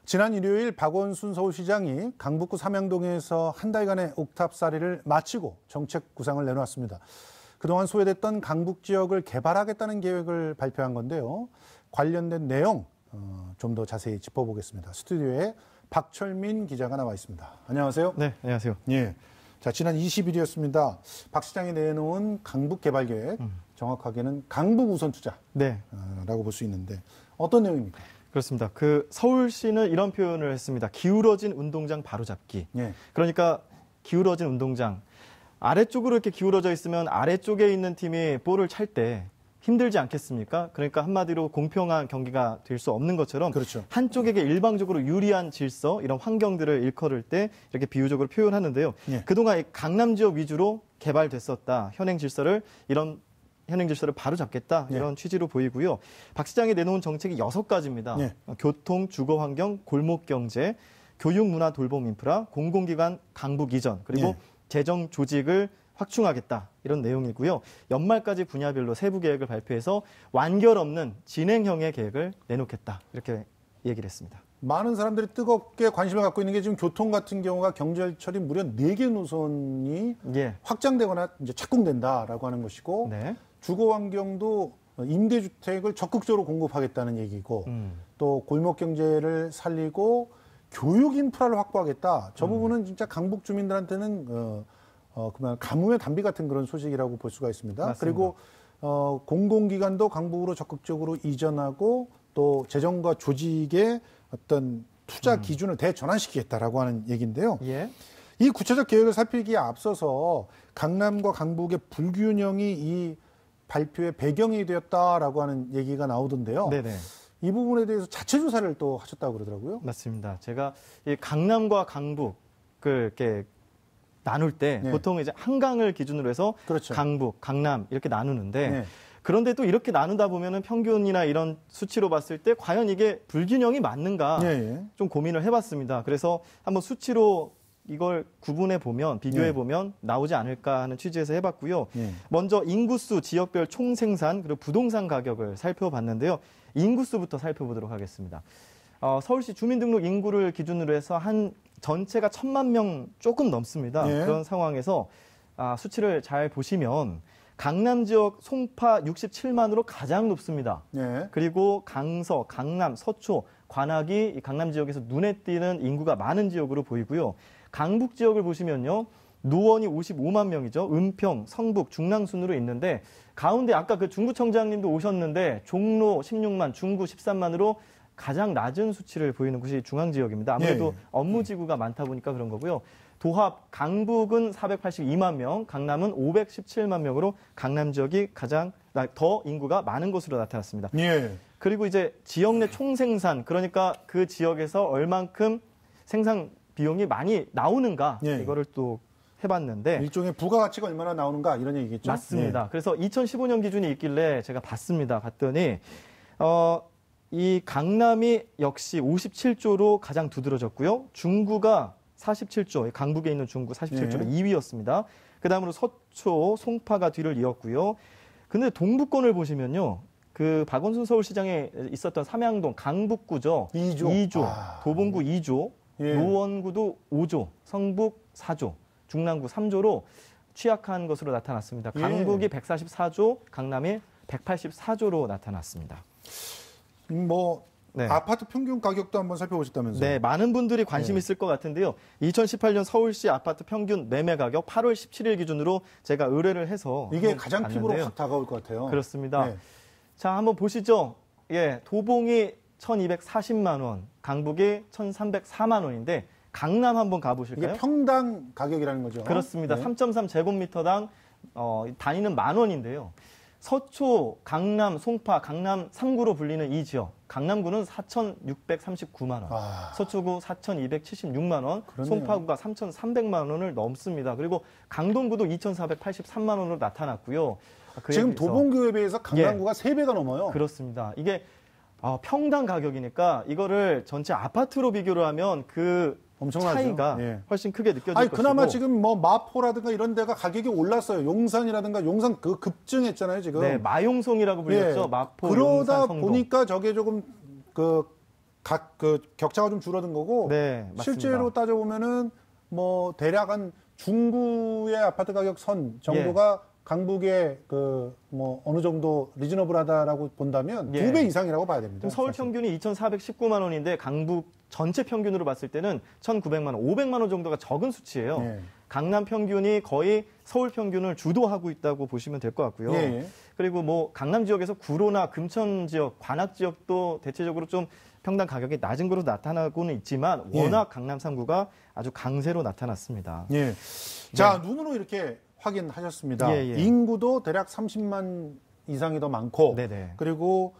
지난 일요일 박원순 서울시장이 강북구 삼양동에서 한 달간의 옥탑살이를 마치고 정책 구상을 내놓았습니다. 그동안 소외됐던 강북 지역을 개발하겠다는 계획을 발표한 건데요. 관련된 내용 좀 더 자세히 짚어보겠습니다. 스튜디오에 박철민 기자가 나와 있습니다. 안녕하세요. 네, 안녕하세요. 예. 자, 지난 20일이었습니다. 박 시장이 내놓은 강북 개발 계획, 정확하게는 강북 우선 투자라고 볼 수 있는데 어떤 내용입니까? 그렇습니다. 서울시는 이런 표현을 했습니다. 기울어진 운동장 바로잡기. 예. 그러니까 기울어진 운동장. 아래쪽으로 이렇게 기울어져 있으면 아래쪽에 있는 팀이 볼을 찰 때 힘들지 않겠습니까? 그러니까 한마디로 공평한 경기가 될 수 없는 것처럼 그렇죠. 한쪽에게 일방적으로 유리한 질서, 이런 환경들을 일컬을 때 이렇게 비유적으로 표현하는데요. 예. 그동안 강남 지역 위주로 개발됐었다. 현행 질서를 바로잡겠다. 이런 취지로 보이고요. 박 시장이 내놓은 정책이 6가지입니다. 예. 교통, 주거환경, 골목경제, 교육문화 돌봄 인프라, 공공기관 강북 이전, 그리고 재정 조직을 확충하겠다. 이런 내용이고요. 연말까지 분야별로 세부 계획을 발표해서 완결 없는 진행형의 계획을 내놓겠다. 이렇게 얘기를 했습니다. 많은 사람들이 뜨겁게 관심을 갖고 있는 게 지금 교통 같은 경우가 경제철이 무려 4개 노선이 확장되거나 이제 착공된다라고 하는 것이고 네. 주거 환경도 임대주택을 적극적으로 공급하겠다는 얘기고 또 골목 경제를 살리고 교육 인프라를 확보하겠다. 저 부분은 진짜 강북 주민들한테는 그만 가뭄의 단비 같은 그런 소식이라고 볼 수가 있습니다. 맞습니다. 그리고 공공기관도 강북으로 적극적으로 이전하고 또 재정과 조직의 어떤 투자 기준을 대전환시키겠다라고 하는 얘기인데요. 예. 이 구체적 계획을 살피기에 앞서서 강남과 강북의 불균형이 이 발표의 배경이 되었다라고 하는 얘기가 나오던데요. 네네. 이 부분에 대해서 자체 조사를 또 하셨다고 그러더라고요. 맞습니다. 제가 이 강남과 강북을 이렇게 나눌 때 보통 이제 한강을 기준으로 해서 그렇죠. 강북, 강남 이렇게 나누는데 그런데 또 이렇게 나누다 보면은 평균이나 이런 수치로 봤을 때 과연 이게 불균형이 맞는가 좀 고민을 해봤습니다. 그래서 한번 수치로 이걸 구분해 보면 비교해 보면 나오지 않을까 하는 취지에서 해봤고요. 먼저 인구수, 지역별 총생산 그리고 부동산 가격을 살펴봤는데요. 인구수부터 살펴보도록 하겠습니다. 서울시 주민등록 인구를 기준으로 해서 한 전체가 1,000만 명 조금 넘습니다. 그런 상황에서 수치를 잘 보시면 강남 지역 송파 67만으로 가장 높습니다. 그리고 강서, 강남, 서초, 관악이 이 강남 지역에서 눈에 띄는 인구가 많은 지역으로 보이고요. 강북 지역을 보시면요. 노원이 55만 명이죠. 은평, 성북, 중랑 순으로 있는데 가운데 아까 중구청장님도 오셨는데 종로 16만, 중구 13만으로 가장 낮은 수치를 보이는 곳이 중앙지역입니다. 아무래도 업무지구가 많다 보니까 그런 거고요. 도합, 강북은 482만 명, 강남은 517만 명으로 강남 지역이 가장 더 인구가 많은 곳으로 나타났습니다. 그리고 이제 지역 내 총생산, 그러니까 그 지역에서 얼만큼 생산 비용이 많이 나오는가, 이거를 또 해봤는데. 일종의 부가가치가 얼마나 나오는가 이런 얘기겠죠? 맞습니다. 그래서 2015년 기준이 있길래 제가 봤더니 이 강남이 역시 57조로 가장 두드러졌고요. 중구가 47조, 강북에 있는 중구 47조로 2위였습니다. 그다음으로 서초, 송파가 뒤를 이었고요. 근데 동부권을 보시면요. 박원순 서울시장에 있었던 삼양동 강북구죠. 2조, 도봉구 2조, 노원구도 5조, 성북 4조, 중랑구 3조로 취약한 것으로 나타났습니다. 강북이 144조, 강남이 184조로 나타났습니다. 아파트 평균 가격도 한번 살펴보셨다면서요? 네, 많은 분들이 관심 있을 것 같은데요. 2018년 서울시 아파트 평균 매매 가격 8월 17일 기준으로 제가 의뢰를 해서 이게 가장 피부로 확 다가올 것 같아요. 그렇습니다. 자, 한번 보시죠. 도봉이 1,240만 원, 강북이 1,304만 원인데 강남 한번 가보실까요? 이게 평당 가격이라는 거죠? 그렇습니다. 3.3제곱미터당 단위는 10,000원인데요. 서초, 강남, 송파, 강남 3구로 불리는 이 지역. 강남구는 4,639만 원, 서초구 4,276만 원, 송파구가 3,300만 원을 넘습니다. 그리고 강동구도 2,483만 원으로 나타났고요. 지금 도봉구에 비해서 강남구가 3배가 넘어요. 그렇습니다. 이게 평당 가격이니까 이거를 전체 아파트로 비교를 하면 엄청나죠. 차이가 훨씬 크게 느껴질 것이고. 그나마 지금 마포라든가 이런 데가 가격이 올랐어요. 용산이라든가 용산 급증했잖아요, 지금. 네, 마용송이라고 불렸죠. 마포, 그러다 용산, 성동. 보니까 저게 조금 각 그 격차가 좀 줄어든 거고 네, 맞습니다. 실제로 따져보면은 뭐 대략 한 중구의 아파트 가격 선 정도가 강북의 그 뭐 어느 정도 리즈너블하다라고 본다면 2배 이상이라고 봐야 됩니다. 서울 사실. 평균이 2,419만 원인데 강북 전체 평균으로 봤을 때는 1,900만 원, 500만 원 정도가 적은 수치예요. 강남 평균이 거의 서울 평균을 주도하고 있다고 보시면 될 것 같고요. 그리고 뭐 강남 지역에서 구로나 금천 지역, 관악 지역도 대체적으로 좀 평당 가격이 낮은 것으로 나타나고는 있지만 워낙 강남 3구가 아주 강세로 나타났습니다. 자, 눈으로 이렇게 확인하셨습니다. 인구도 대략 30만 이상이 더 많고 그리고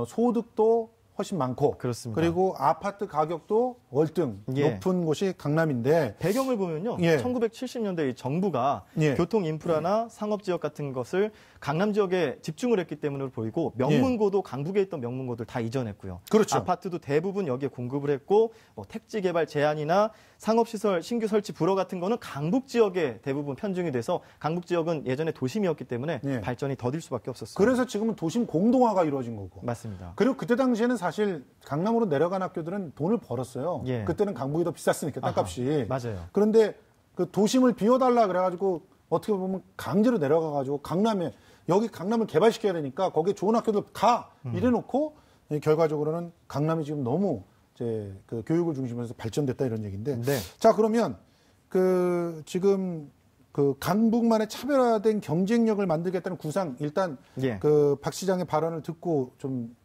소득도 훨씬 많고 그렇습니다. 그리고 아파트 가격도 월등 높은 곳이 강남인데 배경을 보면요. 1970년대 정부가 교통 인프라나 상업 지역 같은 것을 강남 지역에 집중을 했기 때문에 보이고 명문고도 강북에 있던 명문고들 다 이전했고요. 그렇죠. 아파트도 대부분 여기에 공급을 했고 뭐 택지 개발 제한이나 상업시설 신규 설치 불허 같은 거는 강북 지역에 대부분 편중이 돼서 강북 지역은 예전에 도심이었기 때문에 발전이 더딜 수밖에 없었어요. 그래서 지금은 도심 공동화가 이루어진 거고. 맞습니다. 그리고 그때 당시에는 사실 강남으로 내려간 학교들은 돈을 벌었어요. 그때는 강북이 더 비쌌으니까 땅값이. 맞아요. 그런데 그 도심을 비워달라 그래가지고 어떻게 보면 강제로 내려가가지고 강남에 여기 강남을 개발시켜야 되니까 거기에 좋은 학교들 가 이래놓고 결과적으로는 강남이 지금 너무 이제 그 교육을 중심으로 해서 발전됐다 이런 얘기인데. 자, 그러면 그 지금 그 강북만의 차별화된 경쟁력을 만들겠다는 구상 일단 그 박 시장의 발언을 듣고 좀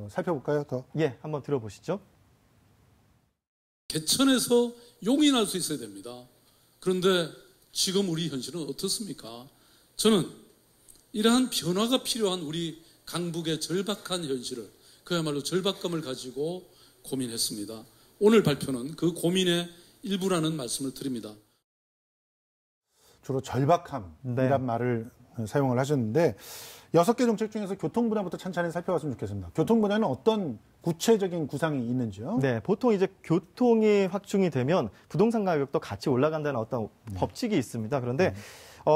살펴볼까요? 더. 한번 들어보시죠. 개천에서 용인할 수 있어야 됩니다. 그런데 지금 우리 현실은 어떻습니까? 저는 이러한 변화가 필요한 우리 강북의 절박한 현실을 그야말로 절박감을 가지고 고민했습니다. 오늘 발표는 그 고민의 일부라는 말씀을 드립니다. 주로 절박함이란 말을 사용을 하셨는데 6개 정책 중에서 교통 분야부터 찬찬히 살펴봤으면 좋겠습니다. 교통 분야는 어떤 구체적인 구상이 있는지요? 보통 이제 교통이 확충이 되면 부동산 가격도 같이 올라간다는 어떤 법칙이 있습니다. 그런데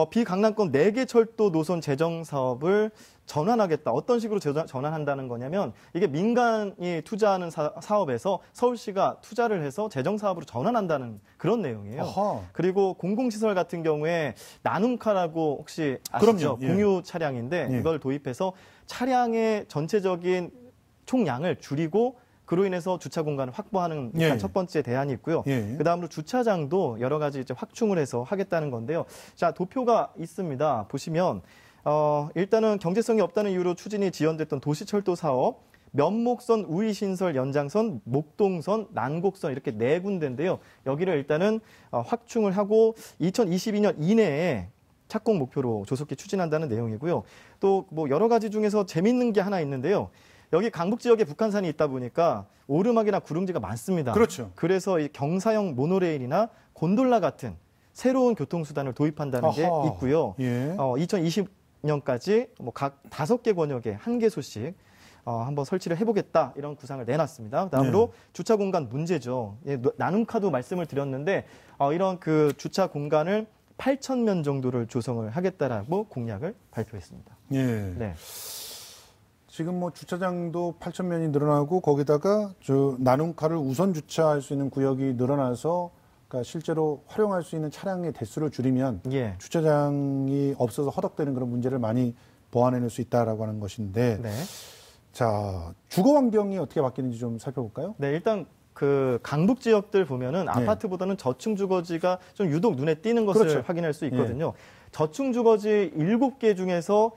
비강남권 4개 철도 노선 재정 사업을 전환하겠다. 어떤 식으로 전환한다는 거냐면 이게 민간이 투자하는 사업에서 서울시가 투자를 해서 재정 사업으로 전환한다는 그런 내용이에요. 그리고 공공시설 같은 경우에 나눔카라고 혹시 아시죠? 공유 차량인데 이걸 도입해서 차량의 전체적인 총량을 줄이고 그로 인해서 주차 공간을 확보하는 첫 번째 대안이 있고요. 그 다음으로 주차장도 여러 가지 이제 확충을 해서 하겠다는 건데요. 자, 도표가 있습니다. 보시면 일단은 경제성이 없다는 이유로 추진이 지연됐던 도시철도 사업, 면목선 우이신설 연장선, 목동선, 난곡선 이렇게 4군데인데요. 여기를 일단은 확충을 하고 2022년 이내에 착공 목표로 조속히 추진한다는 내용이고요. 또 뭐 여러 가지 중에서 재밌는 게 하나 있는데요. 여기 강북 지역에 북한산이 있다 보니까 오르막이나 구릉지가 많습니다. 그렇죠. 그래서 이 경사형 모노레일이나 곤돌라 같은 새로운 교통수단을 도입한다는 게 있고요. 2020년까지 뭐 각 5개 권역에 1개소씩 한번 설치를 해보겠다 이런 구상을 내놨습니다. 다음으로 주차 공간 문제죠. 나눔카도 말씀을 드렸는데 이런 그 주차 공간을 8,000면 정도를 조성을 하겠다라고 공약을 발표했습니다. 지금 뭐 주차장도 8,000면이 늘어나고 거기다가 나눔카를 우선 주차할 수 있는 구역이 늘어나서 그러니까 실제로 활용할 수 있는 차량의 대수를 줄이면 주차장이 없어서 허덕대는 그런 문제를 많이 보완해낼 수 있다라고 하는 것인데 자, 주거 환경이 어떻게 바뀌는지 좀 살펴볼까요? 일단 그 강북 지역들 보면은 아파트보다는 저층 주거지가 좀 유독 눈에 띄는 것을 확인할 수 있거든요. 저층 주거지 7개 중에서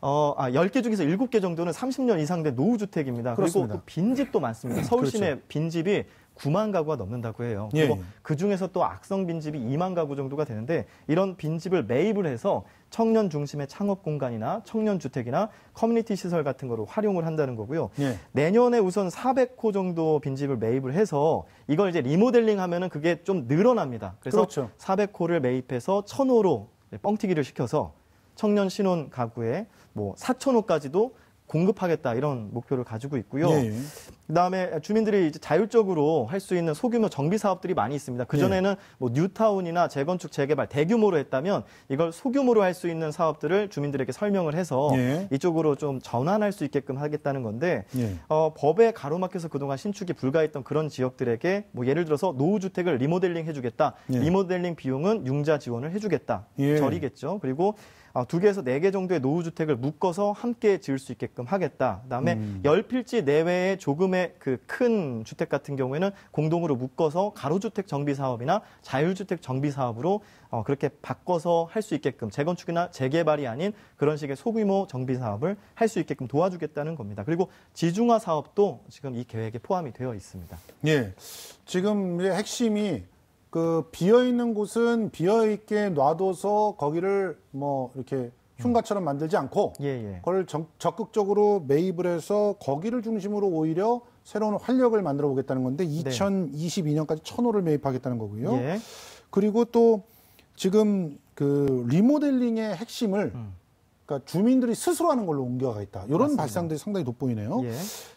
10개 중에서 7개 정도는 30년 이상 된 노후주택입니다. 그리고 또 빈집도 많습니다. 서울 시내 빈집이 9만 가구가 넘는다고 해요. 그리고 그중에서 또 악성 빈집이 2만 가구 정도가 되는데 이런 빈집을 매입을 해서 청년 중심의 창업 공간이나 청년 주택이나 커뮤니티 시설 같은 거로 활용을 한다는 거고요. 내년에 우선 400호 정도 빈집을 매입을 해서 이걸 이제 리모델링 하면은 그게 좀 늘어납니다. 그래서 400호를 매입해서 1,000호로 뻥튀기를 시켜서 청년 신혼 가구에 뭐 4,000호까지도 공급하겠다 이런 목표를 가지고 있고요. 예. 그다음에 주민들이 이제 자율적으로 할 수 있는 소규모 정비 사업들이 많이 있습니다. 그전에는 뭐 뉴타운이나 재건축, 재개발 대규모로 했다면 이걸 소규모로 할 수 있는 사업들을 주민들에게 설명을 해서 이쪽으로 좀 전환할 수 있게끔 하겠다는 건데 법에 가로막혀서 그동안 신축이 불가했던 그런 지역들에게 뭐 예를 들어서 노후주택을 리모델링 해주겠다. 리모델링 비용은 융자 지원을 해주겠다. 절이겠죠. 그리고 2개에서 4개 정도의 노후주택을 묶어서 함께 지을 수 있게끔 하겠다. 그다음에 10필지 내외의 조금의 그 큰 주택 같은 경우에는 공동으로 묶어서 가로주택 정비 사업이나 자율주택 정비 사업으로 그렇게 바꿔서 할 수 있게끔 재건축이나 재개발이 아닌 그런 식의 소규모 정비 사업을 할 수 있게끔 도와주겠다는 겁니다. 그리고 지중화 사업도 지금 이 계획에 포함이 되어 있습니다. 예. 지금 이제 핵심이 그 비어있는 곳은 비어있게 놔둬서 거기를 뭐 이렇게 흉가처럼 만들지 않고 그걸 적극적으로 매입을 해서 거기를 중심으로 오히려 새로운 활력을 만들어 보겠다는 건데 2022년까지 1,000호를 매입하겠다는 거고요. 그리고 또 지금 그 리모델링의 핵심을 그러니까 주민들이 스스로 하는 걸로 옮겨가겠다. 이런 맞습니다. 발상들이 상당히 돋보이네요.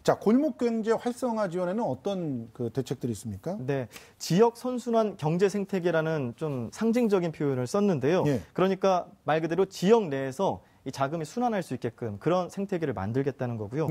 자, 골목경제 활성화 지원에는 어떤 그 대책들이 있습니까? 네, 지역 선순환 경제 생태계라는 좀 상징적인 표현을 썼는데요. 그러니까 말 그대로 지역 내에서 이 자금이 순환할 수 있게끔 그런 생태계를 만들겠다는 거고요.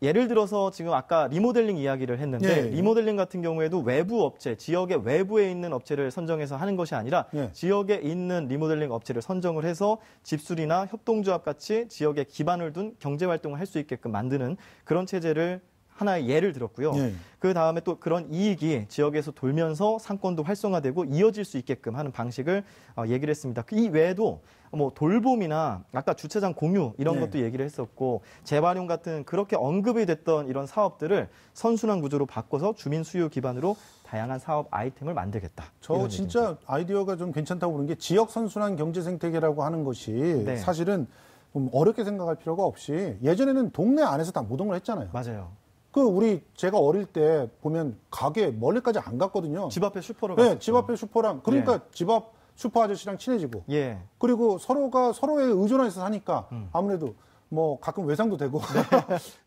예를 들어서 지금 아까 리모델링 이야기를 했는데 리모델링 같은 경우에도 외부 업체, 지역의 외부에 있는 업체를 선정해서 하는 것이 아니라 지역에 있는 리모델링 업체를 선정을 해서 집수리나 협동조합 같이 지역에 기반을 둔 경제활동을 할 수 있게끔 만드는 그런 체제를 하나의 예를 들었고요. 그 다음에 또 그런 이익이 지역에서 돌면서 상권도 활성화되고 이어질 수 있게끔 하는 방식을 얘기를 했습니다. 이 외에도 뭐 돌봄이나 아까 주차장 공유 이런 것도 얘기를 했었고 재활용 같은 그렇게 언급이 됐던 이런 사업들을 선순환 구조로 바꿔서 주민 수요 기반으로 다양한 사업 아이템을 만들겠다. 저 진짜 얘기입니다. 아이디어가 좀 괜찮다고 보는 게 지역 선순환 경제 생태계라고 하는 것이 사실은 좀 어렵게 생각할 필요가 없이 예전에는 동네 안에서 다 모든 걸 했잖아요. 맞아요. 제가 어릴 때 보면 가게 멀리까지 안 갔거든요. 집 앞에 슈퍼로 갔었죠. 집 앞에 슈퍼랑 그러니까 집 앞 슈퍼 아저씨랑 친해지고 그리고 서로가 서로에 의존해서 사니까 아무래도 뭐 가끔 외상도 되고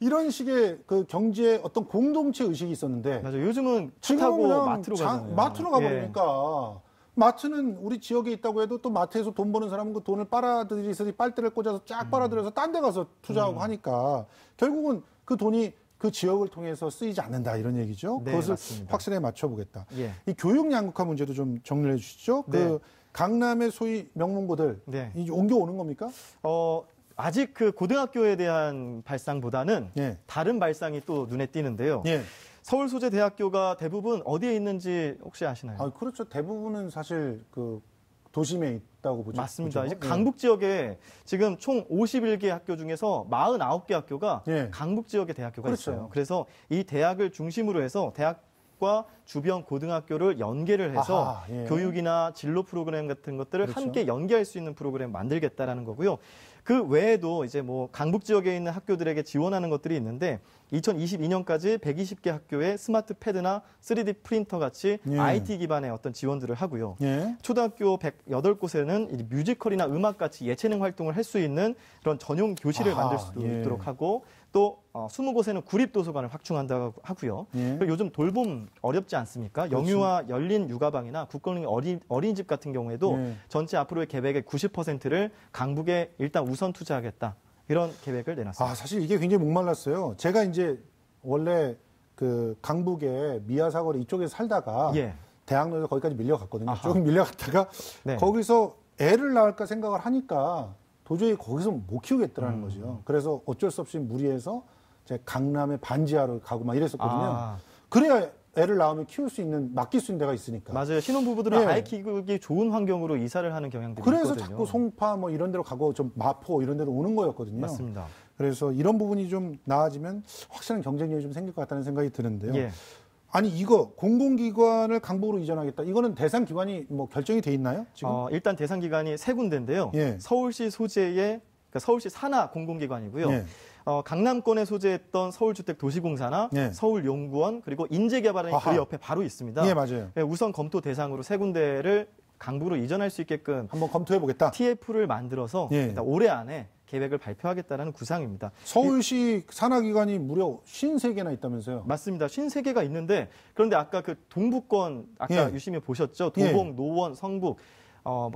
이런 식의 그 경제의 어떤 공동체 의식이 있었는데 맞아요. 요즘은 차 타고 마트로 가잖아요. 마트로 가버리니까 마트는 우리 지역에 있다고 해도 또 마트에서 돈 버는 사람은 그 돈을 빨아들이서 빨대를 꽂아서 쫙 빨아들여서 딴 데 가서 투자하고 하니까 결국은 그 돈이 그 지역을 통해서 쓰이지 않는다 이런 얘기죠. 그것을 맞습니다. 확실하게 맞춰보겠다. 이 교육 양극화 문제도 좀 정리해 주시죠. 그 강남의 소위 명문고들 이제 옮겨오는 겁니까? 아직 그 고등학교에 대한 발상보다는 다른 발상이 또 눈에 띄는데요. 서울 소재 대학교가 대부분 어디에 있는지 혹시 아시나요? 그렇죠. 대부분은 사실 그 도심에 있다고 보죠. 맞습니다. 이제 강북 지역에 지금 총 51개 학교 중에서 49개 학교가 강북 지역의 대학교가 있어요. 그래서 이 대학을 중심으로 해서 대학과 주변 고등학교를 연계를 해서 교육이나 진로 프로그램 같은 것들을 함께 연계할 수 있는 프로그램 만들겠다라는 거고요. 그 외에도 이제 뭐 강북 지역에 있는 학교들에게 지원하는 것들이 있는데 2022년까지 120개 학교에 스마트 패드나 3D 프린터 같이 IT 기반의 어떤 지원들을 하고요. 초등학교 108곳에는 뮤지컬이나 음악 같이 예체능 활동을 할 수 있는 그런 전용 교실을 만들 수 있도록 하고 또 20곳에는 구립도서관을 확충한다고 하고요. 그리고 요즘 돌봄 어렵지 않습니까? 영유아 열린 육아방이나 국공립 어린이집 같은 경우에도 전체 앞으로의 계획의 90%를 강북에 일단 우선 투자하겠다. 이런 계획을 내놨습니다. 사실 이게 굉장히 목말랐어요. 제가 이제 원래 그 강북의 미아사거리 이쪽에 살다가 대학로에서 거기까지 밀려갔거든요. 조금 밀려갔다가 거기서 애를 낳을까 생각을 하니까 도저히 거기서 못 키우겠더라는 거죠. 그래서 어쩔 수 없이 무리해서 제가 강남에 반지하로 가고 막 이랬었거든요. 그래야 애를 낳으면 키울 수 있는, 맡길 수 있는 데가 있으니까. 맞아요. 신혼부부들은 아이 키우기 좋은 환경으로 이사를 하는 경향들이 그래서 있거든요. 자꾸 송파 뭐 이런 데로 가고 좀 마포 이런 데로 오는 거였거든요. 맞습니다. 그래서 이런 부분이 좀 나아지면 확실한 경쟁력이 좀 생길 것 같다는 생각이 드는데요. 아니 이거 공공기관을 강북으로 이전하겠다. 이거는 대상 기관이 뭐 결정이 돼 있나요? 지금? 일단 대상 기관이 세 군데인데요. 서울시 소재의 그러니까 서울시 산하 공공기관이고요. 강남권에 소재했던 서울주택도시공사나 서울연구원 그리고 인재개발원이 그 옆에 바로 있습니다. 맞아요. 우선 검토 대상으로 세 군데를 강북으로 이전할 수 있게끔 한번 검토해 보겠다. TF를 만들어서 일단 올해 안에 계획을 발표하겠다는 구상입니다. 서울시 산하기관이 무려 53개나 있다면서요? 맞습니다. 53개가 있는데 그런데 아까 그 동부권 아까 유심히 보셨죠? 도봉, 노원, 성북,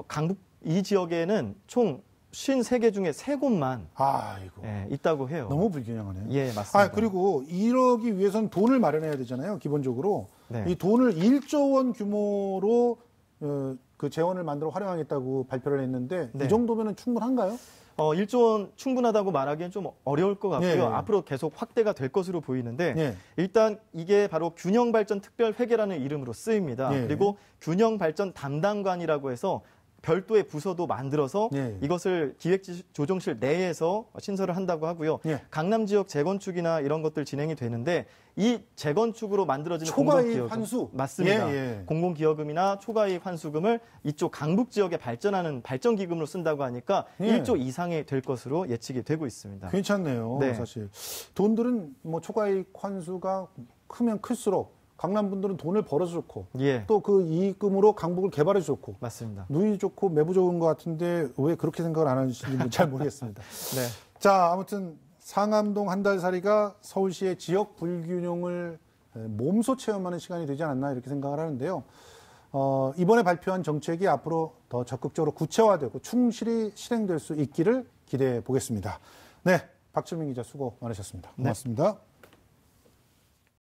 강북 이 지역에는 총 53개 중에 3곳만 있다고 해요. 너무 불균형하네요. 예, 맞습니다. 그리고 이러기 위해서는 돈을 마련해야 되잖아요. 기본적으로. 네. 이 돈을 1조 원 규모로 그 재원을 만들어 활용하겠다고 발표를 했는데 이 정도면 충분한가요? 1조 원 충분하다고 말하기엔 좀 어려울 것 같고요. 앞으로 계속 확대가 될 것으로 보이는데 일단 이게 바로 균형발전특별회계라는 이름으로 쓰입니다. 그리고 균형발전 담당관이라고 해서 별도의 부서도 만들어서 이것을 기획조정실 내에서 신설을 한다고 하고요. 강남 지역 재건축이나 이런 것들 진행이 되는데 이 재건축으로 만들어지는 초과이익 환수 맞습니다. 공공기여금이나 초과이익 환수금을 이쪽 강북 지역에 발전하는 발전기금으로 쓴다고 하니까 1조 이상이 될 것으로 예측이 되고 있습니다. 괜찮네요. 사실 돈들은 뭐 초과이익 환수가 크면 클수록 강남 분들은 돈을 벌어서 좋고 또 그 이익금으로 강북을 개발해 좋고 맞습니다. 누이 좋고 매부 좋은 것 같은데 왜 그렇게 생각을 안 하시는지 잘 모르겠습니다. 자, 아무튼 상암동 한 달 살이가 서울시의 지역 불균형을 몸소 체험하는 시간이 되지 않았나 이렇게 생각을 하는데요. 이번에 발표한 정책이 앞으로 더 적극적으로 구체화되고 충실히 실행될 수 있기를 기대해 보겠습니다. 네, 박주민 기자 수고 많으셨습니다. 고맙습니다.